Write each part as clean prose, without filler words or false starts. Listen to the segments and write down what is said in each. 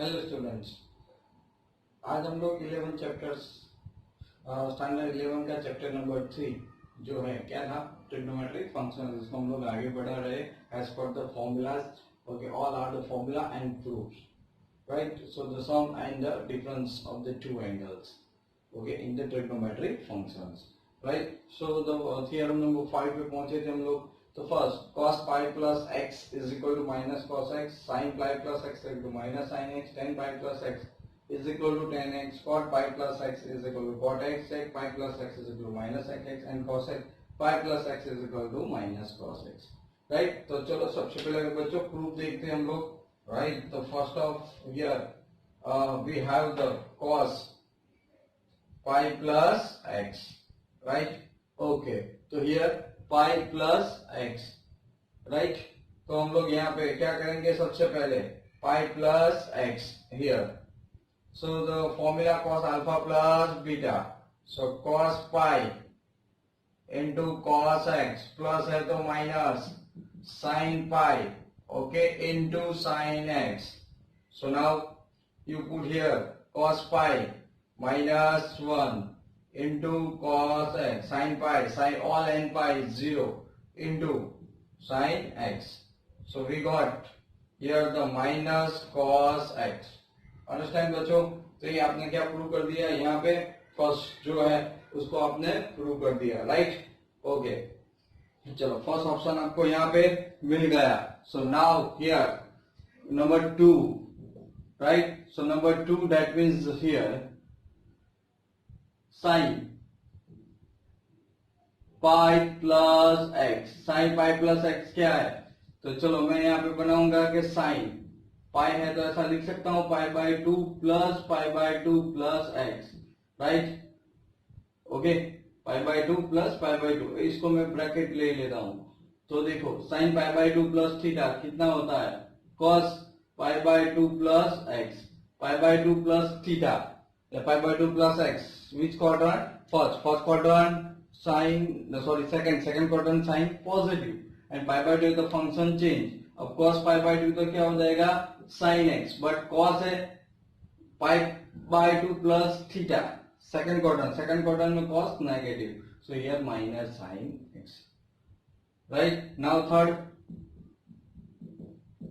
Hello students, आज हम लोग 11 चैप्टर्स स्टैंडर्ड 11 का चैप्टर नंबर 3 जो है क्या था ट्रिग्नोमेट्रिक फंक्शन, इसको हम लोग आगे बढ़ा रहे as per the formulas. Okay, all are the formula and proofs, right? So the sum and the difference of the two angles, okay, in the trigonometric functions, right? So the theorem number 5 पे पहुंचे थे हम लोग. So first, cos pi plus x is equal to minus cos x, sin pi plus x is equal to minus sin x, tan pi plus x is equal to tan x, cot pi plus x is equal to cot x, sec pi plus x is equal to minus sec x, and cosec pi plus x is equal to minus cos x. Right? तो चलो सबसे पहले बच्चों proof देखते हैं हम लोग. Right? तो first of here we have the cos pi plus x. Right? Okay. तो here pi plus x, right? तो हम लोग यहाँ पे क्या करेंगे सबसे पहले pi plus x here. So the formula cos alpha plus beta. So cos pi into cos x plus है तो minus sin pi, okay, into sin x. So now you put here cos pi minus 1 into cos x, sin pi, sin all n pi is 0 into sin x. So we got here the minus cos x. Understand बच्चों? तो ये आपने क्या prove कर दिया यहाँ पे? First जो है उसको आपने प्रूव कर दिया, राइट? ओके, चलो फर्स्ट ऑप्शन आपको यहाँ पे मिल गया. So now here number 2, right? So number 2 that means here sin pi plus x. sin pi plus x क्या है? तो चलो मैं यहाँ पे बनाऊंगा कि sin pi है तो ऐसा लिख सकता हूं pi by 2 plus pi by 2 plus x, right? Okay, pi by 2 plus pi by 2, इसको मैं ब्रैकेट ले लेता हूं. तो देखो sin pi by 2 plus theta कितना होता है? cos pi by 2 plus x, pi by 2 plus theta, pi by 2 plus x. Which quadrant? First quadrant sin, second quadrant sin positive, and pi by 2 is the function change. Of course pi by 2 तो क्या हो जाएगा? sin x, but cos है pi by 2 plus theta. Second quadrant में cos negative, so here minus sin x, right? Now third,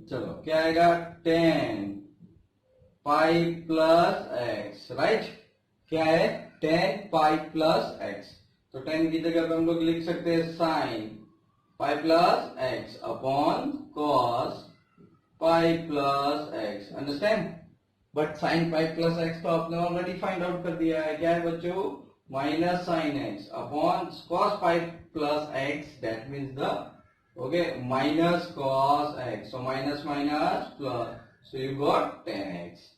चलो क्या आएगा? tan pi plus x, right? क्या है? tan pi plus x. तो tan की जगह पे हम लोग लिख सकते हैं sin pi plus x upon cos pi plus x. Understand? But sin pi plus x तो आपने ऑलरेडी फाइंड आउट कर दिया है. क्या है बच्चों? Minus sin x upon cos pi plus x, that means the okay minus cos x. So minus minus plus, so you got tan x,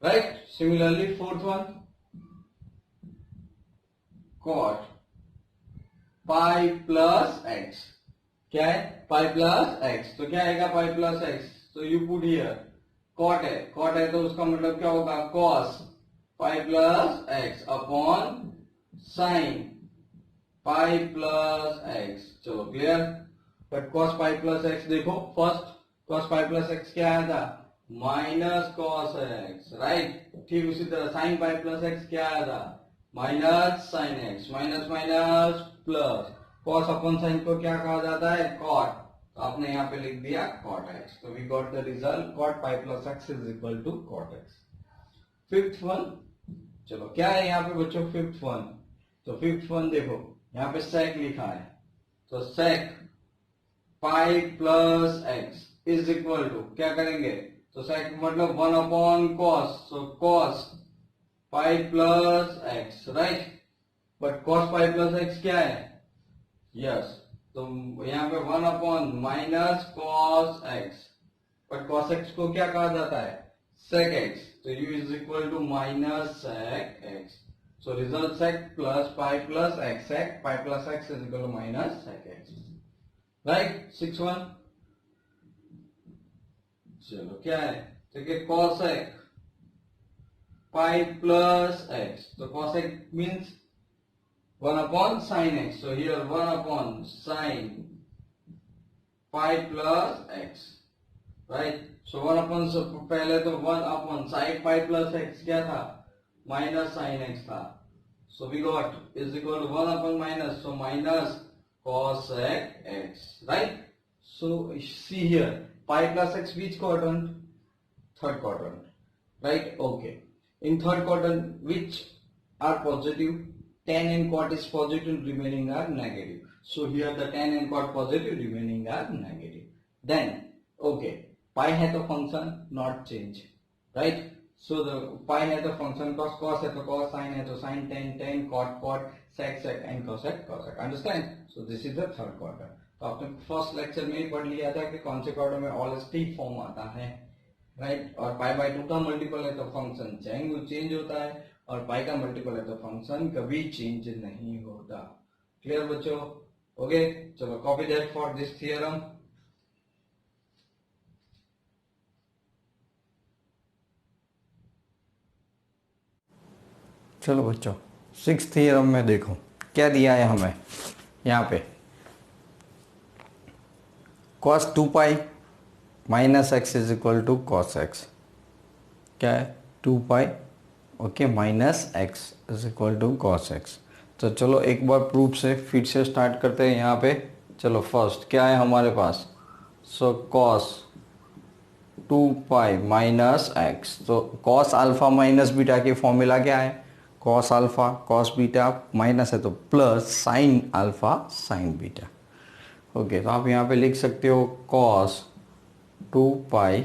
right? Similarly fourth one, cot pi plus x. क्या है? pi plus x. तो क्या आएगा pi plus x? तो you put here cot है तो उसका मतलब क्या होगा? cos pi plus x upon sin pi plus x. चलो clear? But cos pi plus x देखो, first cos pi plus x क्या आया था? Minus cos x, right? ठीक उसी तरह sin pi plus x क्या आया था? Minus sin x, minus minus plus. cos अपन sin को क्या कहा जाता है? cot. तो आपने यहाँ पे लिख दिया cot x. तो we got the result cot pi plus x is equal to cot x. Fifth one, चलो क्या है यहाँ पे बच्चों? फिफ्थ वन, तो फिफ्थ वन देखो यहाँ पे sec लिखा है, तो sec pi plus x is equal to क्या करेंगे? तो sec मतलब 1 upon cos, so cos pi plus x, right? But cos pi plus x क्या है? यस, तो यहाँ पे 1 upon minus cos x, but cos x को क्या कहा जाता है? sec x. तो u is equal to minus sec x. So result sec plus pi plus x, sec pi plus x is equal to minus sec x, right? 6-1, चलो क्या है? देखिए cosec pi plus x. So cosec means 1 upon sin x. So here 1 upon sin pi plus x, right. So 1 अपन पहले तो 1 अपन sine pi plus x क्या था, माइनस साइन एक्स था। So we got is equal to 1 अपन minus, so minus cos x, right? So see here, pi plus x which quadrant? Third quadrant, right? Okay. In third quadrant, which are positive? Tan and cot is positive, remaining are negative. So here the tan and cot positive, remaining are negative. Then, okay, pi है तो function not change, right? So the pi है तो function cos, cos है तो cos, sin है तो sin, tan, tan, cot, cot, sec, sec, and cosec, cosec. Understand? So this is the third quadrant. तो आपने फर्स्ट लेक्चर में ही पढ़ लिया था कि कौन से क्वाड्रेंट में ऑल स्टिक फॉर्म आता है, राइट? और पाई बाय 2 का मल्टीपल है तो फंक्शन चेंज होता है, और पाई का मल्टीपल है तो फंक्शन कभी चेंज नहीं होता। क्लियर बच्चों? ओके, चलो copy that for this theorem. चलो बच्चों, 6th थियरम में देखो क्या दिया है हमें यहाँ पे। cos 2 pi minus x is equal to cos x. क्या है? 2 pi okay minus x is equal to cos x. तो चलो एक बार प्रूफ से फिर से स्टार्ट करते हैं यहाँ पे। चलो फर्स्ट क्या है हमारे पास? So cos 2 pi minus x. तो cos अल्फा माइनस बीटा की फॉर्मूला क्या है? cos alpha cos beta minus है तो plus sine alpha sine beta. Okay, तो आप यहाँ पे लिख सकते हो cos 2 pi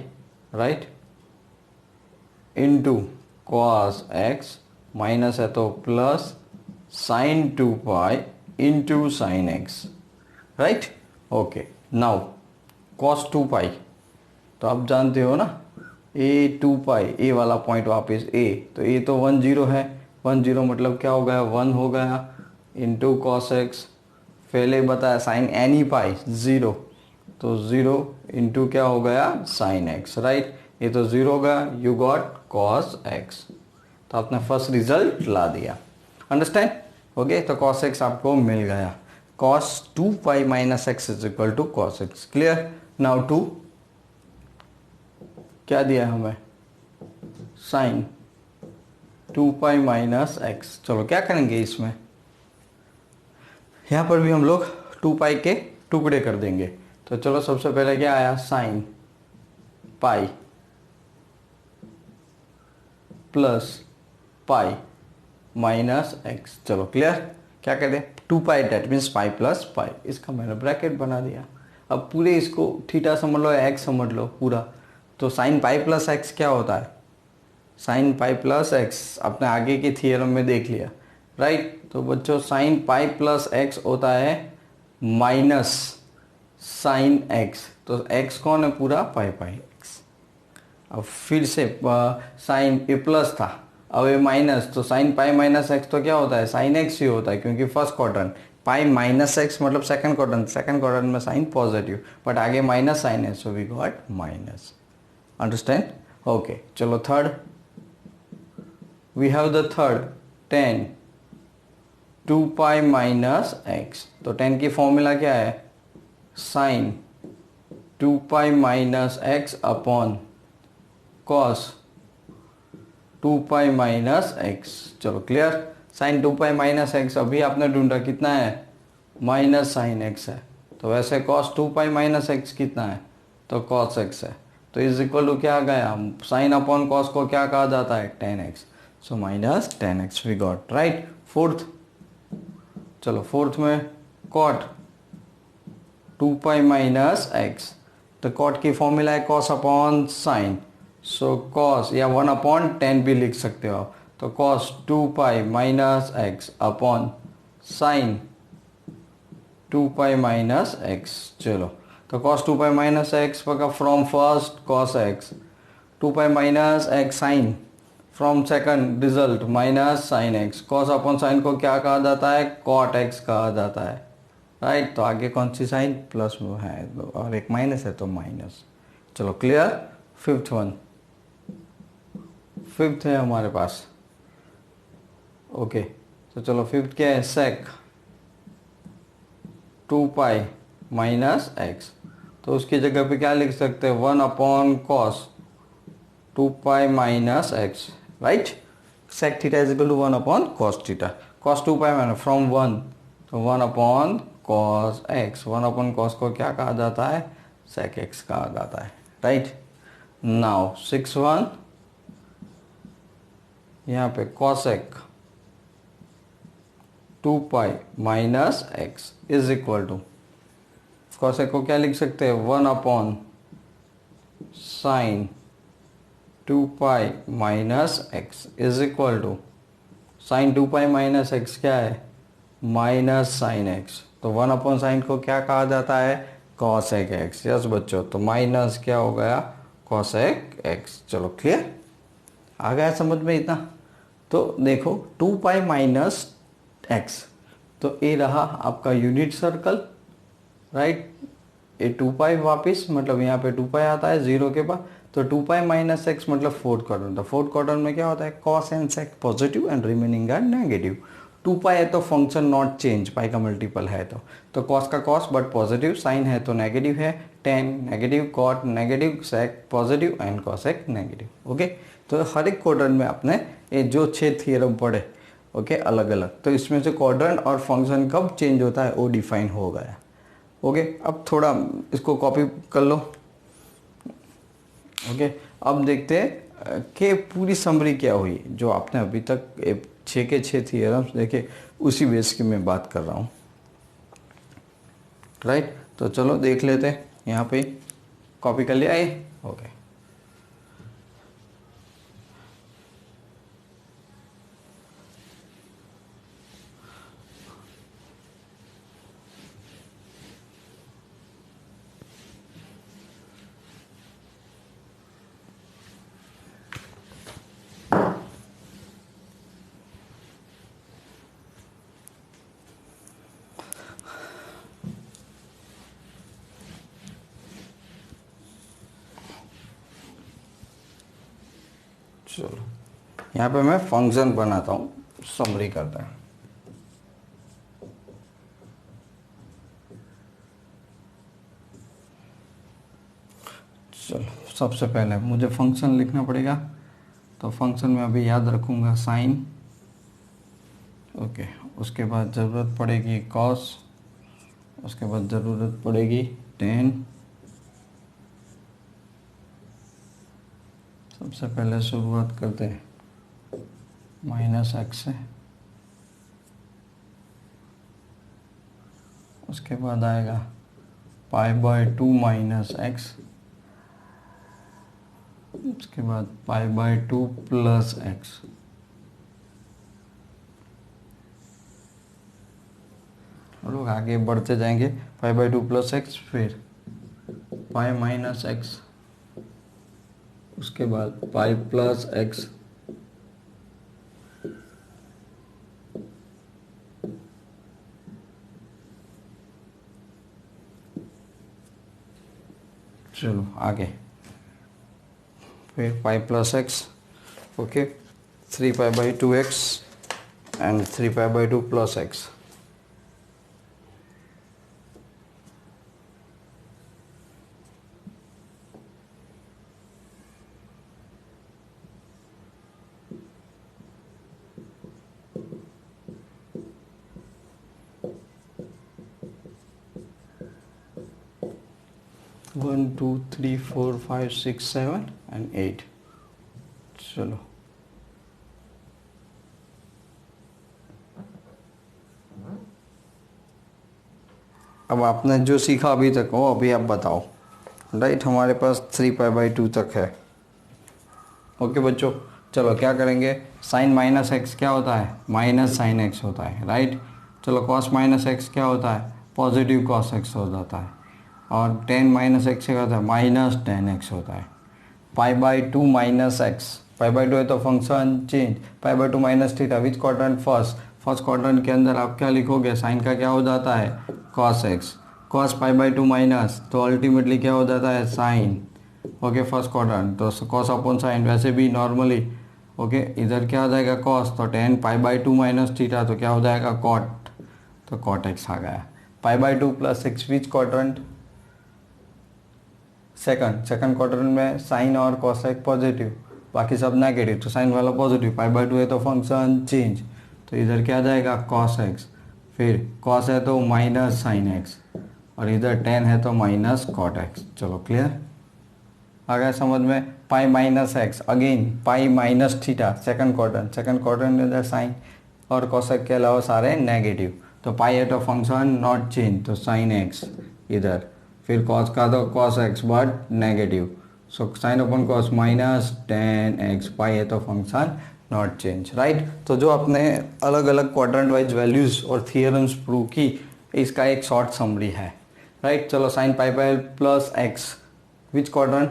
right into cos x minus है तो plus sine 2 pi into sine x, right? Okay, now cos 2 pi तो आप जानते हो ना, a 2 पाई, ए वाला पॉइंट वापस a, तो a तो 1 0 है, 1 0 मतलब क्या हो गया? 1 हो गया इंटू कॉस एक्स। पहले बताया साइन एनी पाई 0, तो 0 इंटू क्या हो गया? Sign x, right? ये तो 0 हो गया, यू गॉट कॉस एक्स। तो आपने फर्स्ट रिजल्ट ला दिया। अंडरस्टैंड? ओके, तो कॉस एक्स आपको मिल गया। cos 2 pi minus x is equal to cos x. Clear? Now two क्या दिया है हमें? Sine 2 pi minus x. चलो क्या करेंगे इसमें? यहाँ पर भी हम लोग 2 पाई के टुकड़े कर देंगे। तो चलो सबसे पहले क्या आया? Sine pi plus pi minus x. चलो क्लियर? क्या कहते हैं? 2 pi that means pi plus pi, इसका मैंने ब्रैकेट बना दिया। अब पूरे इसको थीटा समझ लो या एक्स समझ लो पूरा, तो साइन पाई प्लस एक्स क्या होता है? साइन पाई प्लस एक्स अपने आगे के थियरम में देख लिया, राइट? तो बच्चों साइन पाई प्लस एक्स होता है माइनस साइन एक्स। तो एक्स कौन है? पूरा पाई पाई एक्स। अब फिर से साइन ए प्लस था, अब ये माइनस, तो साइन पाई माइनस एक्स तो क्या होता है? साइन एक्स ही होता है, क्योंकि first quadrant. Pi minus x मतलब सेकंड क्वाड्रेंट में साइन पॉजिटिव, बट आगे माइनस साइन है, so we got minus. Understand? Okay, चलो third, we have the third tan 2 pi minus x. तो tan की फॉर्मूला क्या है? Sine 2 pi minus x upon cos 2 pi minus x. चलो clear? Sine 2 pi minus x अभी आपने ढूंढा कितना है? माइनस साइन एक्स है। तो वैसे cos 2 पाई माइनस एक्स कितना है? तो cos एक्स है। तो इज इक्वल टू क्या आ गया? साइन अपॉन cos को क्या कहा जाता है? tan x. So minus tan x we got, right? Fourth, चलो फोर्थ में cot 2 पाई माइनस एक्स। तो cot की फॉर्मूला है cos upon sine, so cos या 1 अपॉन 10 भी लिख सकते हो। तो cos 2 pi minus x upon sine 2 pi minus x. चलो, तो cos 2 पाई माइनस एक्स का from first cos x, 2 pi minus x sine, from second result minus sine x. cos upon sine को क्या कहा जाता है? cot एक्स कहा जाता है, राइट? तो आगे कौन सी साइन? प्लस वो है और एक माइनस है तो माइनस। चलो क्लियर? फिफ्थ वन, फिफ्थ है हमारे पास। ओके, तो चलो फिफ्थ क्या है? Sec 2 pi minus x. तो उसकी जगह पे क्या लिख सकते हैं, 1 upon cos 2 pi minus x, right. Sec theta is equal to 1 upon cos theta, cos 2 pi minus from 1, तो 1 upon cos x, 1 upon cos को क्या कहा जाता है, सेक एक्स कहा जाता है, राइट। नाउ 6/1 यहाँ पे cosec 2 pi minus x is equal to, cosec को क्या लिख सकते हैं, 1 upon sine 2 pi minus x is equal to, sine 2 pi minus x क्या है, माइनस साइन एक्स, तो 1 अपॉन साइन को क्या कहा जाता है, कॉसेक एक्स। यस बच्चों, तो माइनस क्या हो गया, कॉसेक एक्स। चलो क्लियर, आ गया समझ में इतना। तो देखो 2 पाई माइनस एक्स, तो ये रहा आपका यूनिट सर्कल, राइट। ये 2 पाई वापिस, मतलब यहाँ पे 2 पाई आता है जीरो के बाद, तो 2 पाई माइनस एक्स मतलब फोर्थ क्वाड्रेंट, तो फोर्थ क्वाड्रेंट में क्या होता है, cos and sec positive and remaining are negative. 2 pi है तो फंक्शन नॉट चेंज, पाई का मल्टीपल है तो कॉस का कॉस बट पॉजिटिव, साइन है तो नेगेटिव है, tan negative, cot negative, sec positive and cosec negative. Okay, तो हर एक क्वाड्रेंट में आपने ये जो 6 थियरम पढ़े, ओके, अलग अलग, तो इसमें से क्वाड्रेंट और फंक्शन कब चेंज होता है वो डिफाइन हो गया। ओके, अब थोड़ा इसको कॉपी कर लो। ओके, अब देखते हैं कि पूरी समरी क्या हुई, जो आपने अभी तक 6 के 6 थियरम्स देखे उसी बेस की मैं बात कर रहा हूँ, राइट। तो चलो देख लेते हैं, यहाँ पे कॉपी कर लिया ये। ओके, चलो यहाँ पे मैं फंक्शन बनाता हूँ, समरी करता है। चलो सबसे पहले मुझे फंक्शन लिखना पड़ेगा, तो फंक्शन में अभी याद रखूँगा साइन, ओके, उसके बाद ज़रूरत पड़ेगी कॉस, उसके बाद ज़रूरत पड़ेगी टेन। सबसे पहले शुरुआत करते हैं माइनस एक्स से, उसके बाद आएगा पाई बाय 2 माइनस एक्स, उसके बाद पाई बाय 2 प्लस एक्स, और लोग आगे बढ़ते जाएंगे, पाई बाय 2 प्लस एक्स, फिर पाई माइनस एक्स, उसके बाद पाई प्लस एक्स, चलो आगे, फिर पाई plus x, okay, 3 pi by 2 x and 3 pi by 2 plus x, one two three four five six seven and 8। चलो अब आपने जो सीखा अभी तक हो अभी आप बताओ, राइट। हमारे पास 3 पाई बाई 2 तक है। ओके बच्चों, चलो क्या करेंगे, साइन माइनस एक्स क्या होता है, माइनस साइन एक्स होता है, राइट। चलो कॉस माइनस एक्स क्या होता है, पॉजिटिव कॉस एक्स हो जाता है, और टेन माइनस एक्स क्या होता है, माइनस टेन एक्स होता है। Pi by 2 minus x, pi by 2 है तो function change, pi by 2 minus theta, which quadrant, first quadrant के अंदर आप क्या लिखोगे, साइन का क्या हो जाता है, cos x, cos pi by 2 minus, तो अल्टीमेटली क्या हो जाता है, साइन। ओके, फर्स्ट क्वाड्रेंट तो कॉस अपॉन साइन, वैसे भी नॉर्मली ओके, इधर क्या आ जाएगा कॉस, तो ten pi by 2 minus theta, तो क्या हो जाएगा कॉट, तो कॉट एक्स आ गया। पाई by 2 plus x, which quadrant, second quadrant में साइन और कॉसेक पॉजिटिव, बाकी सब नेगेटिव, तो साइन वाला पॉजिटिव, π/2 है तो फंक्शन चेंज, तो इधर क्या आ जाएगा cos x, फिर cos है तो माइनस साइन x, और इधर tan है तो माइनस cot x। चलो क्लियर आ गया समझ में। Pi minus x, again pi minus theta, second quadrant इधर साइन और कॉसेक के अलावा सारे नेगेटिव, तो पाई है तो फंक्शन नॉट चेंज, तो साइन एक्स इधर, फिर कॉस का तो cos x but negative, so sine upon cos minus tan x, pi है तो फंक्शन नॉट चेंज, राइट। तो जो आपने अलग अलग क्वाड्रेंट वाइज वैल्यूज और थियरम्स प्रूव की, इसका एक शॉर्ट समरी है, राइट। चलो sine pi plus x, which quadrant,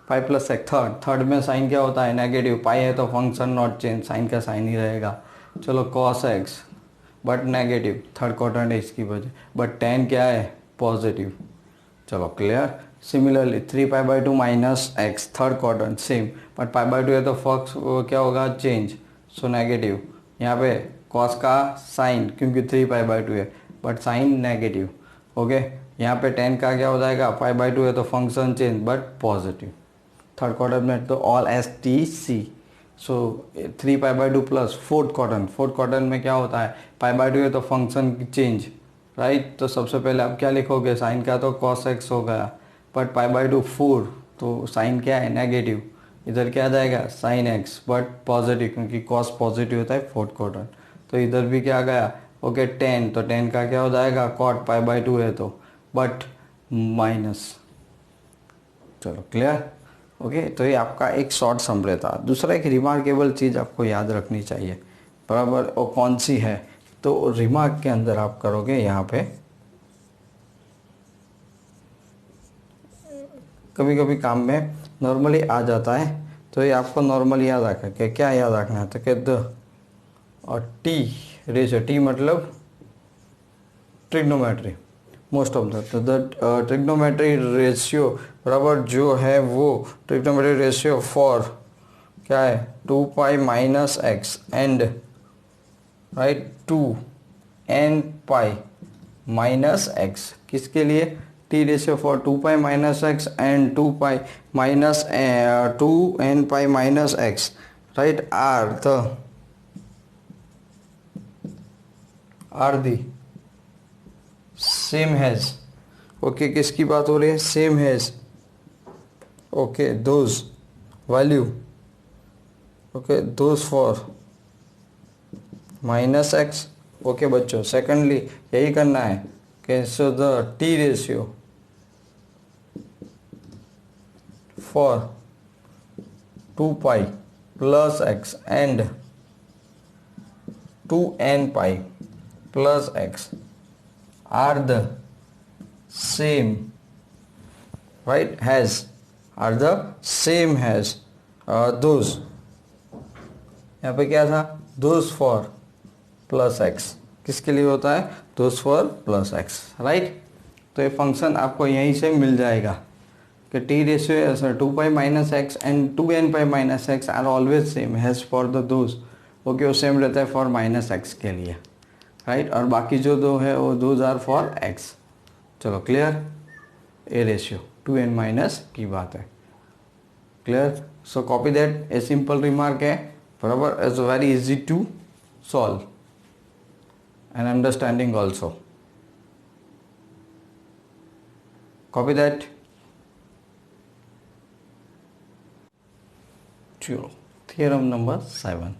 pi plus x, third में साइन क्या होता है नेगेटिव, पाई है तो फंक्शन नॉट चेंज, साइन का साइन ही रहेगा। चलो cos x but negative, third quadrant है इसकी वजह, बट टेन क्या है पॉजिटिव। चलो clear. Similarly 3π/2 minus x, third quadrant same, but π/2 है तो फक्स क्या होगा चेंज, सो नेगेटिव। यहाँ पे कॉस का साइन क्योंकि 3π/2 है बट साइन नेगेटिव, ओके। यहाँ पे टेन का क्या हो जाएगा, π/2 है तो function change but positive. Third quadrant में तो ऑल एस टी सी, सो 3π/2 प्लस फोर्थ क्वाड्रेंट में क्या होता है, π/2 है तो फंक्शन चेंज, राइट। तो सबसे पहले आप क्या लिखोगे, साइन का तो cos x हो गया, बट π/2 4, तो साइन क्या है नेगेटिव, इधर क्या आ जाएगा साइन x बट पॉजिटिव, क्योंकि cos पॉजिटिव होता है फोर्थ क्वाड्रेंट, तो इधर भी क्या आ गया, ओके टेन, तो टेन का क्या हो जाएगा cot, π/2 है तो बट माइनस। चलो क्लियर, ओके। तो ये आपका एक शॉर्ट समरी था। दूसरा एक रिमार्केबल चीज़ आपको याद रखनी चाहिए, बराबर, और कौन सी है, तो रिमार्क के अंदर आप करोगे यहाँ पे, कभी कभी काम में नॉर्मली आ जाता है, तो ये आपको नॉर्मली याद रखना है। क्या याद रखना है, तो कि द और टी रेशियो, टी मतलब trigonometry, most of the trigonometry ratio, बराबर जो है वो ट्रिग्नोमेट्री रेशियो फॉर क्या है 2π minus x and right 2n π minus x, किसके लिए, T ratio for 2π minus x and 2π minus 2n π minus x, right, are the same as, okay, किसकी बात हो रही है, same as, okay, those value, okay, those for minus x, okay बच्चों। Secondly यही करना है कि so the T ratio for 2π plus x and 2n π plus x are the same, right, has, are the same has those, यहाँ पे क्या था, those for plus x, किसके लिए होता है, those for plus x, right। तो ये फंक्शन आपको यहीं से मिल जाएगा कि t ratio 2π minus x and 2n π minus x are always same, as for the those, okay, वो सेम रहता है फॉर माइनस एक्स के लिए, राइट, और बाकी जो दो है वो दोज आर फॉर एक्स। चलो clear, a ratio 2n minus की बात है, clear. So copy that, a simple remark है, बराबर, is very easy to solve and understanding also, copy that. चलो theorem number 7,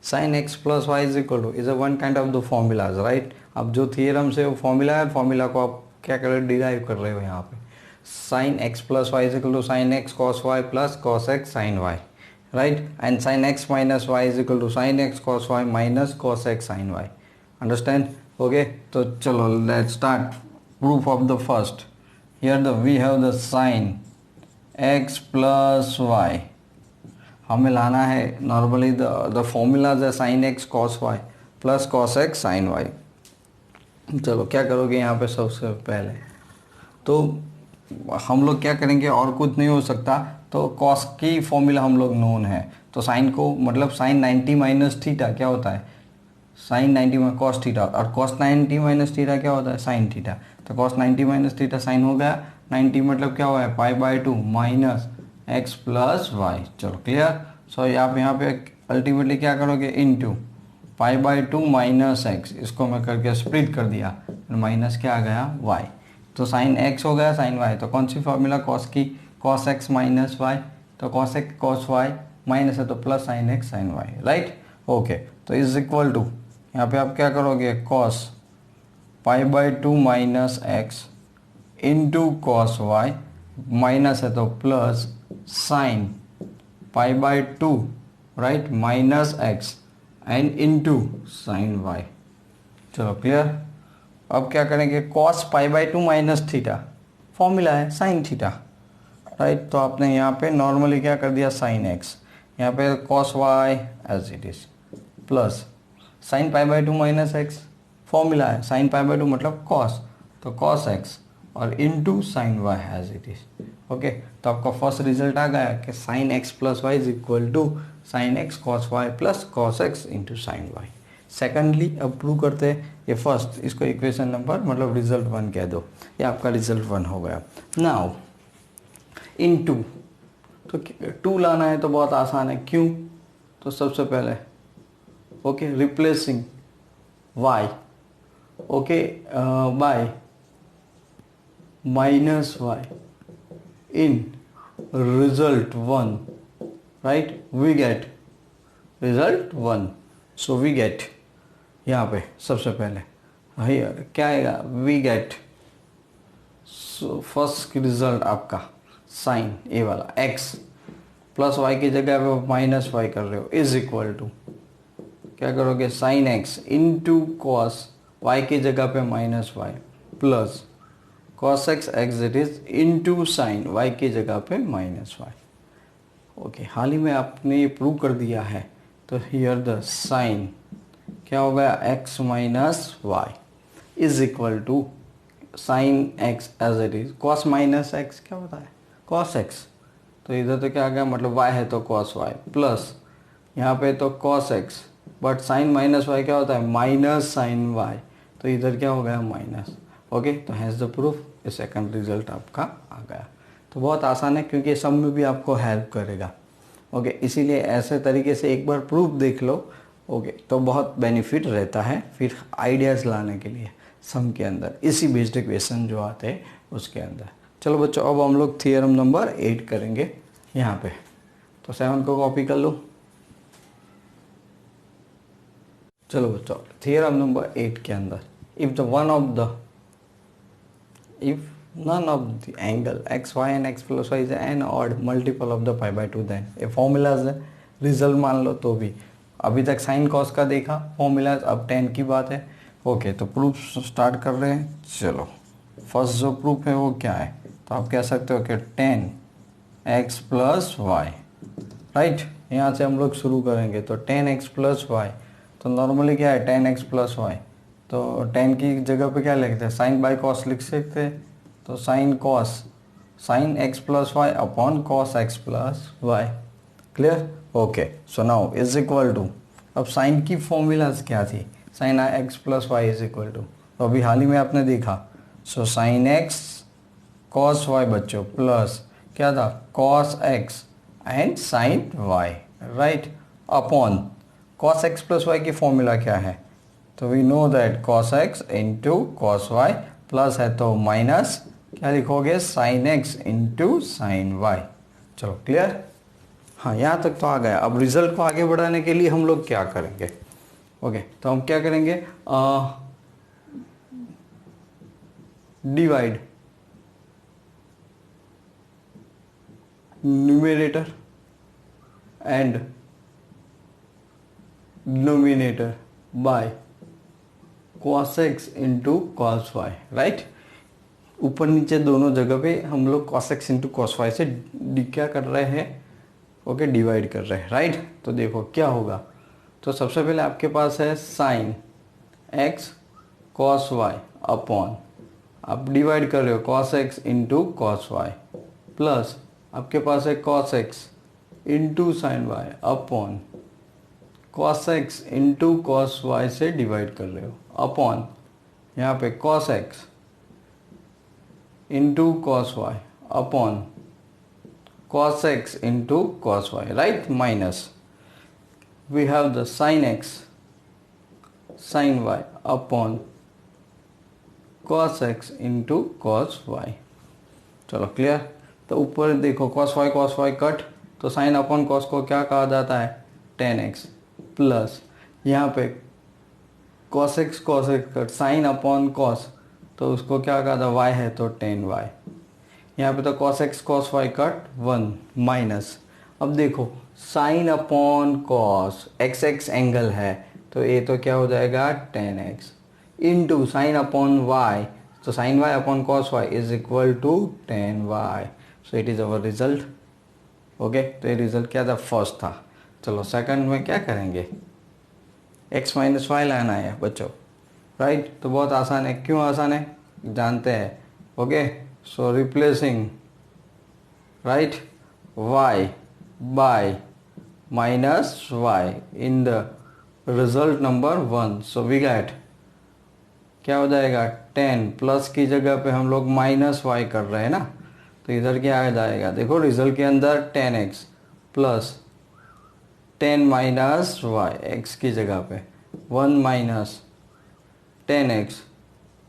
sine x plus y is equal to is a one kind of the formulas, right. अब जो theorem से वो formula है, formula को आप क्या कर रहे हो, डिराइव कर रहे हो यहाँ पे। Sine x plus y is equal to sine x cos y plus cos x sine y, right, and sine x minus y is equal to sine x cos y minus cos x sine y, understand, okay. तो चलो let's start proof of the first. Here the we have the sine x plus y, हमें लाना है normally the formulas है sine x cos y plus cos x sine y. चलो क्या करोगे यहाँ पे, सबसे पहले तो हम लोग क्या करेंगे, और कुछ नहीं हो सकता, तो कॉस की फॉर्मूला हम लोग नोन है, तो साइन को मतलब साइन 90 माइनस थीटा क्या होता है, साइन 90 कॉस थीटा, और कॉस 90 माइनस थीटा क्या होता है, साइन थीटा, तो कॉस 90 माइनस थीटा साइन हो गया, 90 मतलब क्या हुआ है pi by 2 minus x plus y. चलो क्लियर। सो आप यहाँ पे अल्टीमेटली क्या करोगे into pi by 2 minus x, इसको मैं करके स्प्लिट कर दिया, माइनस क्या आ गया वाई। तो साइन एक्स हो गया साइन वाई, तो कौन सी फॉर्मूला कॉस की, कॉस एक्स माइनस वाई, तो cos x cos y minus है तो plus sine x sine y, right. Okay, तो इज इक्वल टू यहाँ पे आप क्या करोगे cos pi by 2 minus x into cos y, minus है तो plus sine pi by 2 right minus x and into sine y. चलो क्लियर। अब क्या करेंगे cos pi by 2 minus theta, formula है साइन थीटा, राइट। तो आपने यहाँ पे नॉर्मली क्या कर दिया साइन एक्स, यहाँ पे cos y as it is plus sine pi by 2 minus x, formula है साइन पाई बाई 2 मतलब कॉस, तो कॉस एक्स और into sine y as it is. Okay, तो आपका फर्स्ट रिजल्ट आ गया कि sine x plus y is equal to sine x cos y plus cos x into sine y. Secondly अब prove करते हैं ये फर्स्ट, इसको इक्वेशन नंबर मतलब रिजल्ट 1 कह दो, ये आपका रिजल्ट 1 हो गया। नाउ इन टू, तो 2 लाना है तो बहुत आसान है, क्यों, तो सबसे पहले okay replacing y okay by minus y in result 1, right, we get result 1। So we get यहाँ पे सबसे पहले क्या आएगा we get, so first result आपका साइन ए वाला x प्लस वाई की जगह पे माइनस वाई कर रहे हो इज इक्वल टू क्या करोगे sine x into cos y की जगह पे minus y plus cos x x it is into sine y की जगह पे माइनस वाई। ओके, हाल ही में आपने ये प्रूव कर दिया है, तो हियर द साइन क्या हो गया x minus y is equal to sine x as it is cos minus x क्या होता है कॉस एक्स, तो इधर तो क्या आ गया मतलब y है तो कॉस वाई प्लस यहाँ पे तो cos x, but sine minus y क्या होता है माइनस साइन वाई, तो इधर क्या हो गया माइनस। ओके, तो हैज़ द प्रूफ, ये सेकंड रिजल्ट आपका आ गया। तो बहुत आसान है क्योंकि सम में भी आपको हेल्प करेगा। ओके, इसीलिए ऐसे तरीके से एक बार प्रूफ देख लो, ओके, तो बहुत बेनिफिट रहता है फिर आइडियाज़ लाने के लिए सम के अंदर, इसी बेस्ड इक्वेशन जो आते हैं उसके अंदर। चलो बच्चों, अब हम लोग थियरम नंबर 8 करेंगे यहाँ पे, तो 7 को कॉपी कर लो। चलो बच्चों, थियरम नंबर 8 के अंदर if none of the angle x y and x plus y is an odd multiple of the pi by 2 then ये फॉर्मूलाज है, रिजल्ट मान लो तो भी। अभी तक साइन कॉस का देखा फॉर्मूलाज, अब tan की बात है। ओके, तो प्रूफ स्टार्ट कर रहे हैं। चलो, फर्स्ट जो प्रूफ है वो क्या है, तो आप कह सकते हो कि tan x plus y, right, यहाँ से हम लोग शुरू करेंगे। तो tan x प्लस वाई, तो नॉर्मली क्या है tan x प्लस वाई, तो tan की जगह पे क्या लिखते हैं साइन बाई कॉस लिख सकते हैं, तो sine cos sine x plus y upon cos x plus y. Clear. Okay, so now is equal to, अब साइन की फॉर्मूलाज क्या थी, sine x plus y is equal to, तो अभी हाल ही में आपने देखा, so sine x cos y बच्चों प्लस क्या था cos x and sine y, right, upon cos x plus y की फॉर्मूला क्या है, तो we know that cos x into cos y plus है तो माइनस क्या लिखोगे sine x into sine y. चलो क्लियर, हाँ यहाँ तक तो आ गया। अब रिजल्ट को आगे बढ़ाने के लिए हम लोग क्या करेंगे, ओके, तो हम क्या करेंगे divide numerator and denominator by cos x into cos y, right. ऊपर नीचे दोनों जगह पे हम लोग cos x into cos y से क्या कर रहे हैं, ओके, डिवाइड कर रहे हैं, राइट। तो देखो क्या होगा, तो सबसे पहले आपके पास है sine x cos y upon, आप डिवाइड कर रहे हो cos x into cos y plus आपके पास है cos x into sine y upon cos x into cos y से डिवाइड कर रहे हो अपॉन यहाँ पे cos x into cos y upon cos x into cos y, right? Minus we have the sin x sin y upon cos x into cos y. चलो clear. तो ऊपर देखो cos y कट, तो sin upon cos को क्या कहा जाता है, tan x, प्लस यहाँ पे cos x cut sin upon cos, तो उसको क्या कहा था, y है तो tan y। यहाँ पे तो cos x cos y cut 1 minus, अब देखो sin upon cos x x angle है तो ये तो क्या हो जाएगा tan x into sine upon y, तो sin y upon cos y is equal to tan y। So it is our result. Okay, तो ये रिजल्ट क्या था, फर्स्ट था। चलो सेकंड में क्या करेंगे, x माइनस वाई लाना है बच्चों, राइट? तो बहुत आसान है। क्यों आसान है जानते हैं। Okay, so replacing right y by minus y in the result number 1, so we get क्या हो जाएगा 10 प्लस की जगह पे हम लोग माइनस y कर रहे हैं ना, तो इधर क्या आ जाएगा, देखो रिजल्ट के अंदर 10x plus 10 minus y, x की जगह पे 1 minus 10x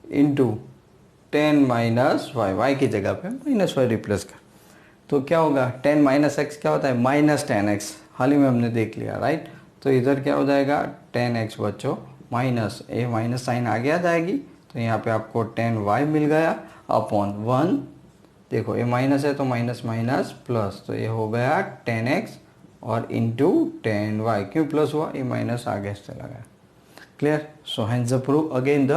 into 10 minus y, y की जगह पे माइनस वाई रिप्लेस कर, तो क्या होगा 10 माइनस एक्स क्या होता है माइनस 10x, हाल ही में हमने देख लिया, राइट? तो इधर क्या हो जाएगा 10x बच्चों माइनस ए माइनस साइन आगे आ जाएगी, तो यहाँ पे आपको 10y मिल गया अपॉन 1, देखो ये माइनस है तो माइनस माइनस प्लस, तो ये हो गया 10x और इंटू 10y। क्यों प्लस हुआ, ये माइनस आगे से लगा। Clear? So hence the prove again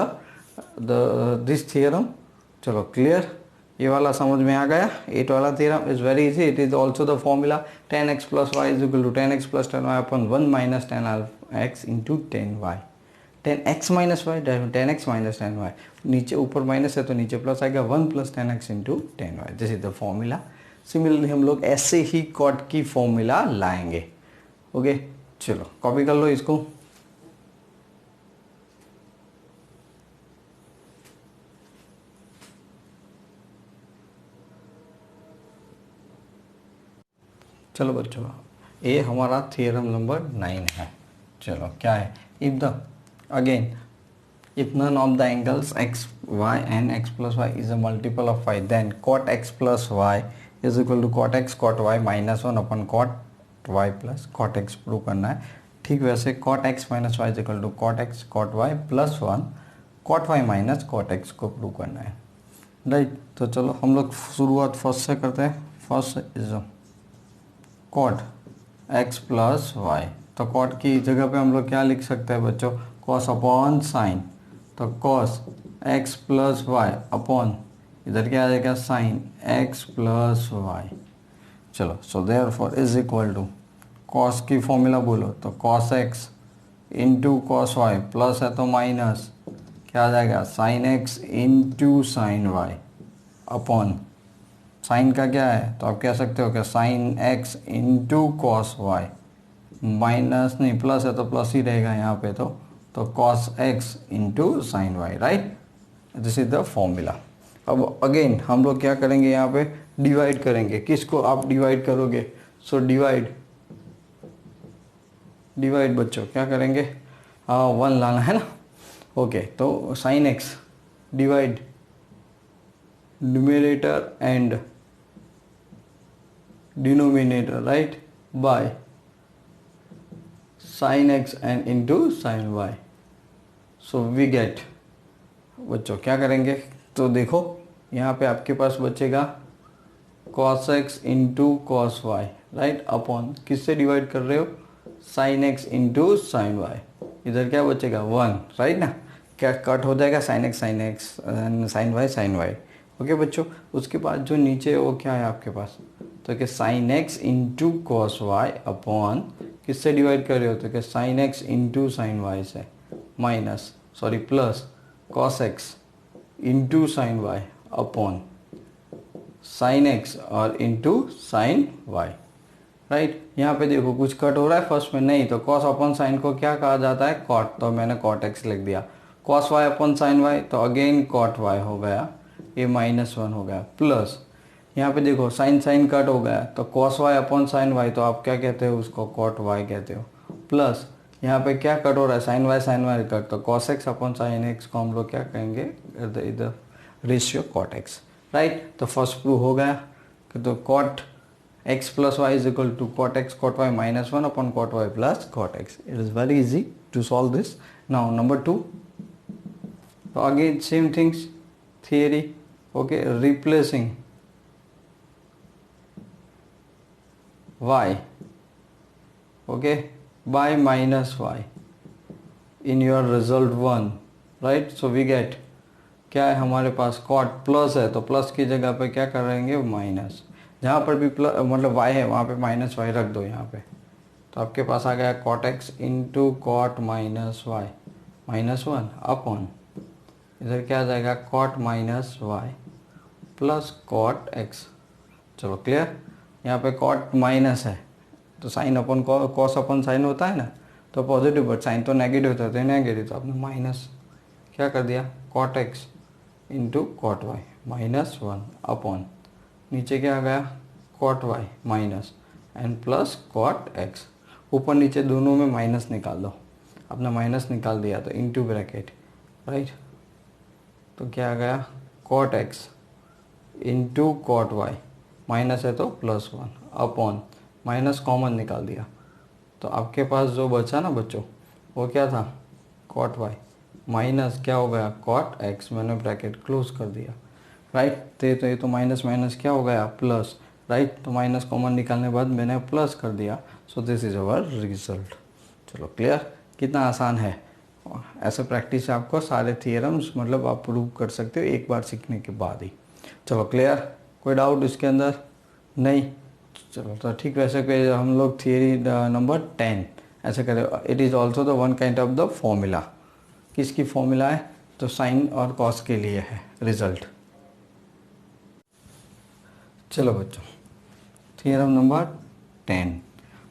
this theorem. चलो क्लियर, ये वाला समझ में आ गया। 8 वाला theorem is very easy, it is also the formula 10x plus y is equal to 10x प्लस 10y upon 1 minus 10x into 10y। 10x minus y 10x minus 10y, नीचे ऊपर माइनस है तो नीचे प्लस आएगा 1 plus 10x into 10y, this is the formula. Similarly हम लोग ऐसे ही कॉट की फॉर्मूला लाएंगे। ओके, चलो कॉपी कर लो इसको। चलो बच्चों, ये हमारा थियरम नंबर 9 है। चलो क्या है, if the again if none of the angles x y and x plus y is a multiple of y, then cot x plus y is equal to cot x cot y minus 1 upon cot y plus cot x prove करना है। ठीक वैसे cot x minus y is equal to cot x cot y plus 1 cot y minus cot x को prove करना है, right? तो चलो हम लोग शुरुआत फर्स्ट से करते हैं। First is cot x plus y, तो कॉट की जगह पे हम लोग क्या लिख सकते हैं बच्चों, कॉस अपॉन साइन, तो cos x plus y upon इधर क्या आ जाएगा साइन एक्स प्लस वाई। चलो so therefore is equal to cos की फॉर्मूला बोलो तो cos x into cos y plus है तो माइनस क्या आ जाएगा sine x into sine y upon sine का क्या है तो आप कह सकते हो कि sine x into cos y, minus नहीं प्लस है तो प्लस ही रहेगा यहाँ पे, तो cos x into sine y, right? This is the formula. अब अगेन हम लोग क्या करेंगे, यहाँ पे डिवाइड करेंगे। किसको आप डिवाइड करोगे, सो डिवाइड बच्चों क्या करेंगे, 1 लाना है ना। ओके, तो sine x divide numerator and denominator, right, by sin x and into sin y, so we get बच्चों क्या करेंगे, तो देखो यहाँ पे आपके पास बचेगा cos x into cos y, right, upon किससे डिवाइड कर रहे हो sin x इंटू sin y, इधर क्या बचेगा 1, राइट ना, क्या कट हो जाएगा sin x sin y। Okay बच्चों, उसके बाद जो नीचे वो क्या है आपके पास, तो कि sine x into cos y upon किससे डिवाइड कर रहे हो, तो कि sine x into sine y से plus cos x into sine y upon sine x और इंटू साइन वाई, राइट? यहाँ पे देखो कुछ कट हो रहा है फर्स्ट में, नहीं तो कॉस अपॉन साइन को क्या कहा जाता है कॉट, तो मैंने कॉट एक्स लिख दिया। Cos y upon sine y तो अगेन कॉट वाई हो गया, ये -1 हो गया, प्लस यहाँ पे देखो साइन साइन कट हो गया तो cos y upon sine y, तो आप क्या कहते हो उसको, cot y कहते हो, प्लस यहाँ पे क्या कट हो रहा है, साइन वाई कट, तो cos x upon sine x को हम लोग क्या कहेंगे, इधर रेशियो cot x, राइट। तो फर्स्ट प्रूव हो गया कि तो cot x plus y is equal to cot x cot y -1 upon cot y plus cot x। It is very easy to solve this. Now number 2, तो again same things, theory, okay, replacing y, okay, by minus y in your result 1, right? So we get, क्या है हमारे पास, cot plus है तो plus की जगह पे क्या करेंगे, माइनस, जहाँ पर भी प्लस मतलब y है वहाँ पे माइनस वाई रख दो यहाँ पे, तो आपके पास आ गया cot x into cot minus y -1 upon, इधर क्या आ जाएगा, cot minus y plus cot x। चलो क्लियर। यहाँ पे cot माइनस है तो साइन अपन कॉस अपन साइन होता है ना, तो पॉजिटिव, बट साइन तो नेगेटिव होता है, नेगेटिव, तो आपने माइनस क्या कर दिया, cot x into cot y -1 upon, नीचे क्या आ गया, cot y minus and plus cot x, ऊपर नीचे दोनों में माइनस निकाल दो, आपने माइनस निकाल दिया तो इंटू ब्रैकेट, राइट। तो क्या आ गया, cot x into cot y, minus है तो +1 अपॉन, माइनस कॉमन निकाल दिया, तो आपके पास जो बचा ना बच्चों, वो क्या था, cot y माइनस क्या हो गया, cot x, मैंने ब्रैकेट क्लोज कर दिया, राइट। तो ये तो माइनस माइनस क्या हो गया, प्लस, राइट। तो माइनस कॉमन निकालने के बाद मैंने प्लस कर दिया, so this is our result. चलो क्लियर, कितना आसान है। ऐसे प्रैक्टिस से आपको सारे थियरम्स मतलब आप प्रूव कर सकते हो एक बार सीखने के बाद ही। चलो क्लियर, कोई डाउट इसके अंदर नहीं। चलो तो ठीक, वैसे कोई हम लोग थियरी नंबर 10 ऐसे करें। It is also the one kind of the formula. किसकी फॉर्मूला है, तो साइन और कॉस के लिए है रिजल्ट। चलो बच्चों, theorem number 10,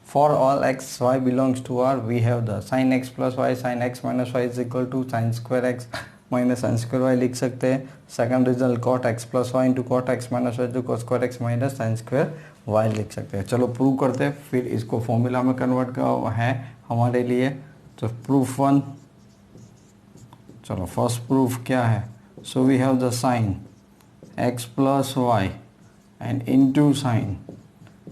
for all x y belongs to R we have the sine x plus y sine x minus y is equal to sine square x minus sine square y लिख सकते हैं। Second result cot x plus y into cot x minus y to cot square x minus sine square y लिख सकते हैं। चलो prove करते हैं, फिर इसको फॉर्मूला में कन्वर्ट का है हमारे लिए। तो प्रूफ 1, चलो फर्स्ट प्रूफ क्या है, so we have the sine x plus y and into sine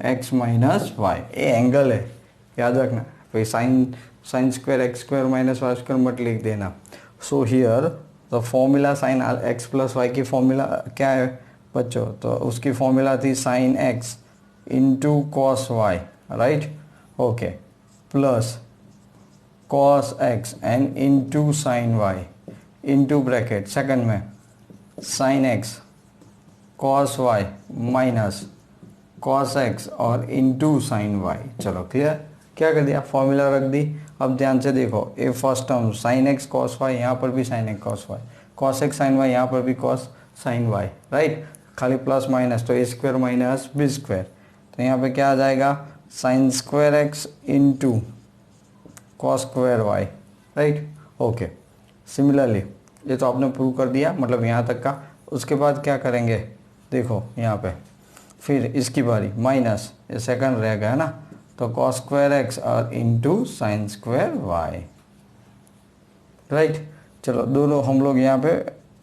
x minus y. ये एंगल है, याद रखना भाई, sine square x square minus y square मत लिख देना। So here the formula sine x plus y की फॉर्मूला क्या है बच्चों, तो उसकी फॉर्मूला थी sine x into cos y, right, okay, plus cos x and into sine y into bracket second में sign x cos y minus cos x और इंटू साइन वाई। चलो क्लियर, क्या कर दिया, फॉर्मूला रख दी। अब ध्यान से देखो, ये first term sine x cos y, यहाँ पर भी sine x cos y, cos x sine y, यहाँ पर भी कॉस साइन वाई, राइट, खाली प्लस माइनस, तो a square minus b square, तो यहाँ पे क्या आ जाएगा, sine square x into cos square y, right, okay. Similarly ये तो आपने प्रूव कर दिया, मतलब यहाँ तक का। उसके बाद क्या करेंगे, देखो यहाँ पे फिर इसकी बारी, माइनस ये सेकंड रह गया ना, तो कॉस स्क्वायर एक्स और into sine square y, right. चलो दोनों हम लोग यहाँ पे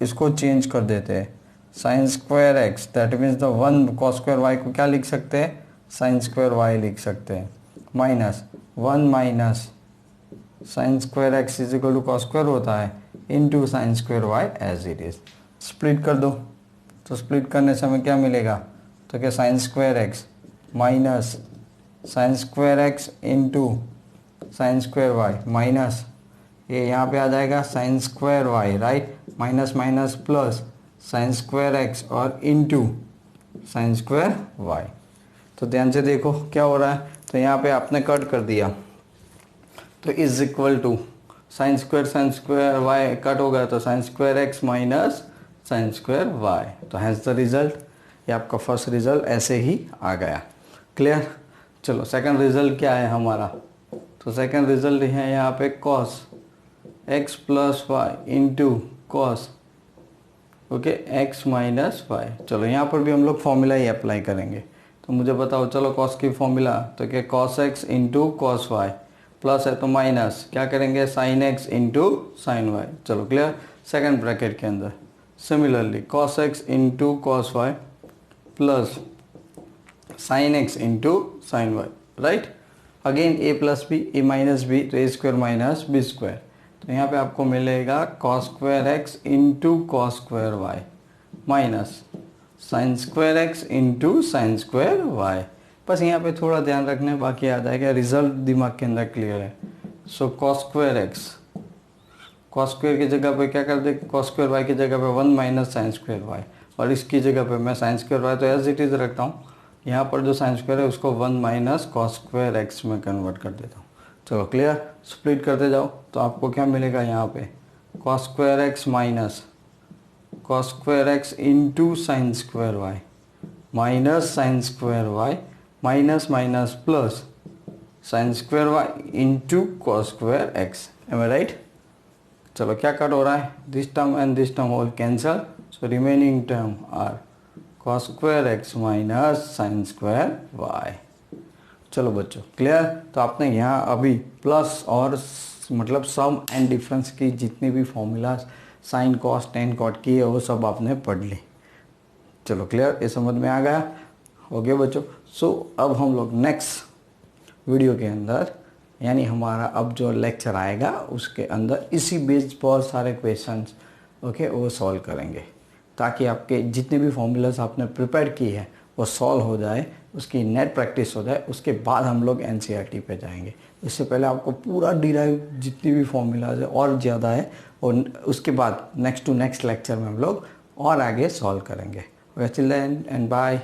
इसको चेंज कर देते हैं, sine square x that means the one cos square y को क्या लिख सकते हैं, साइन स्क्वायर वाई लिख सकते हैं, minus 1 minus sine square x is equal to cos square होता है into sine square y as it is. Split कर दो, तो स्प्लिट करने से हमें क्या मिलेगा, तो क्या sine square x minus sine square x into sine square y minus ये यहाँ पे आ जाएगा sine square y, right, minus minus plus sine square x और इंटू साइन स्क्वायर वाई। तो ध्यान से देखो क्या हो रहा है, तो यहाँ पे आपने कट कर दिया, तो is equal to sine square y cut हो गया, तो sine square x minus sine square y, तो हैज़ द रिजल्ट। ये आपका फर्स्ट रिजल्ट ऐसे ही आ गया, क्लियर। चलो सेकंड रिजल्ट क्या है हमारा, तो सेकंड रिजल्ट है यहाँ पे cos x plus y into cos okay x minus y. चलो यहाँ पर भी हम लोग फॉर्मूला ही अप्लाई करेंगे। तो मुझे बताओ चलो कॉस की फॉर्मूला, तो क्या cos x into cos y, plus है तो माइनस क्या करेंगे sine x into sine y. चलो क्लियर। सेकंड ब्रैकेट के अंदर similarly cos x into cos y plus sine x into sine y, right. Again a plus b, a minus b, तो a square minus b square. तो यहाँ पे आपको मिलेगा cos square x into cos square y minus sine square x into sine square y. बस यहाँ पे थोड़ा ध्यान रखना, बाकी याद आएगा, रिजल्ट दिमाग के अंदर क्लियर है। So cos square x, cos square की जगह पे क्या कर दे, कॉस स्क्वायर वाई की जगह पे 1 माइनस साइन स्क्वायर वाई, और इसकी जगह पे मैं साइन स्क्वायर वाई तो एज इट इज़ रखता हूँ। यहाँ पर जो साइन स्क्वायर है उसको 1 माइनस कॉस स्क्वायर एक्स में कन्वर्ट कर देता हूँ। चलो क्लियर। स्प्लिट करते जाओ तो आपको क्या मिलेगा यहाँ पे cos square x minus cos square x into sine square y minus sine square y minus minus plus sine square y into cos square x. Am I right. चलो क्या कट हो रहा है, this term and this term whole cancel, so remaining term are cos square x minus sine square y. चलो बच्चों clear. तो आपने यहाँ अभी प्लस और मतलब सम एंड डिफरेंस की जितनी भी formulas sine cos tan cot की है वो सब आपने पढ़ ली। चलो क्लियर, ये समझ में आ गया। ओके बच्चों। सो अब हम लोग नेक्स्ट वीडियो के अंदर यानी हमारा अब जो लेक्चर आएगा उसके अंदर इसी बेस्ड बहुत सारे क्वेश्चंस ओके वो सॉल्व करेंगे, ताकि आपके जितने भी फॉर्मूलाज आपने प्रिपेयर की है वो सॉल्व हो जाए, उसकी नेट प्रैक्टिस हो जाए। उसके बाद हम लोग एनसीईआरटी पे जाएंगे। इससे पहले आपको पूरा डिराइव जितनी भी फॉर्मूलाज है और ज़्यादा है, और उसके बाद नेक्स्ट टू नेक्स्ट लेक्चर में हम लोग और आगे सॉल्व करेंगे। Okay children and bye.